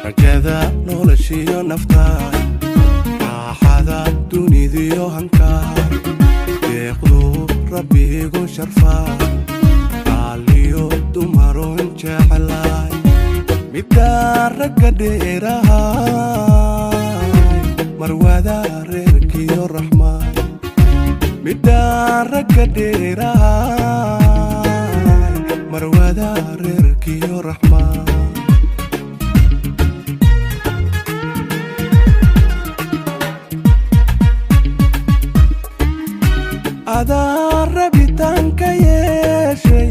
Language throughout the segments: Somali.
rajada noloshiyo naftaada raaxada dunidiyo hankaada deeqdu rabbigu sharfaa qaaliyo dumaroon jecelaay midaan ragga dheerahay marwada reerkiyo raxmaan midaan ragga dheerahay marwada reerkiyo raxmaan adaan rabitaanka yeeshay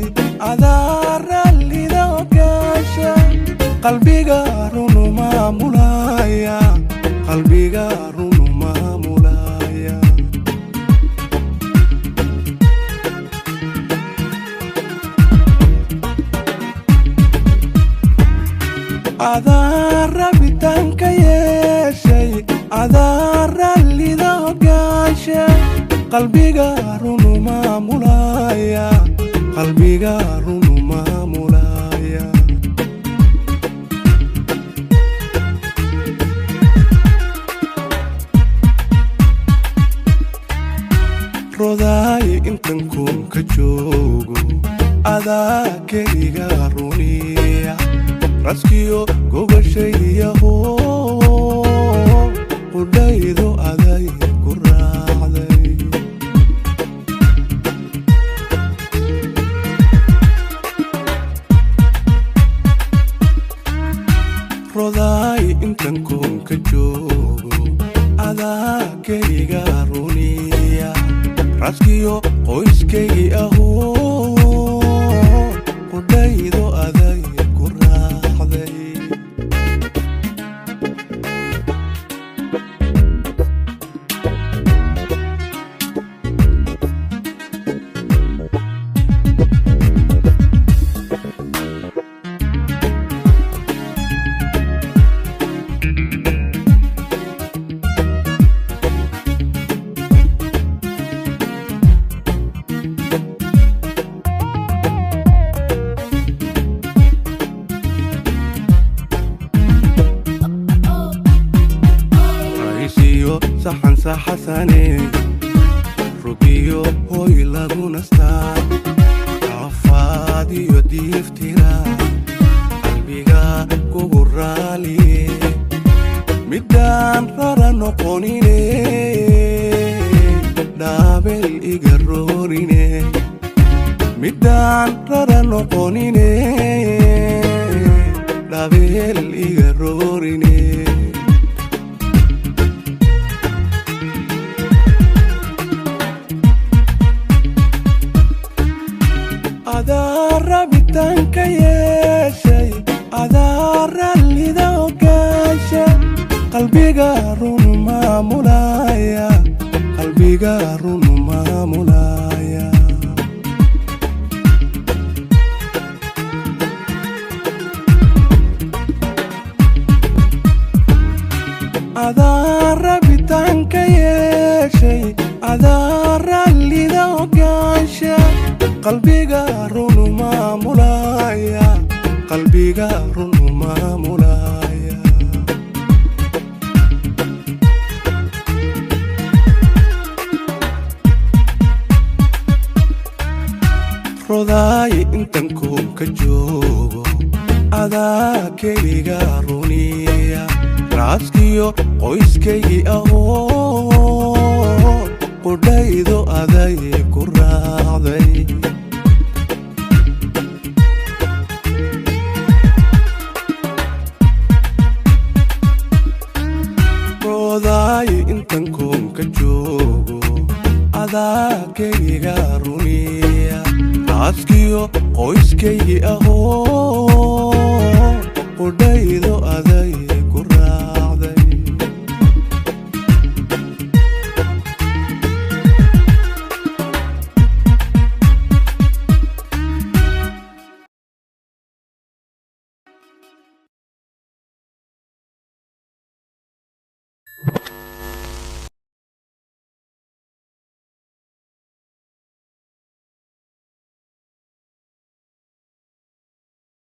adaan rallida ogaasha qalbiga runu maamulaya qalbiga runu maamulaya adaan rabitaanka yeeshay adaan rallida ogaasha qalbiga runu maamulaya qalbiga runu maamulaya roday intan kun ka joogo adaa keliga runiya raskiyo gogashayyaho qudhaydo aday ku raacday roday intan kun ka joogo adaa keliga runiya raskiyo qoyskaygi ahoo qudhaydo aday ku raacday saxan saxasane rugiyo hoy lagu nastaa afaadiyo diiftira qalbiga kugu raaliye midaan rara noqonine dhaabel iga roorine midaan rara noqonine dhaabel iga roorine adaan rabitaanka yeeshay adaan rallida ogaasha qalbiga runu maamulaya qalbiga runu maamulaya adaan rabitaanka yeeshay adaan rallida ogaasha qalbiga runu maamulaya qalbiga runu maamulaya roday intan kun ka joogo adaa keliga runiya raaskiyo qoyskaygi ahoo qudhaydo aday ku raacday roday intan kun ka joogo adaa keliga runiya raaskiyo qoyskaygi ahoo qudhaydo aday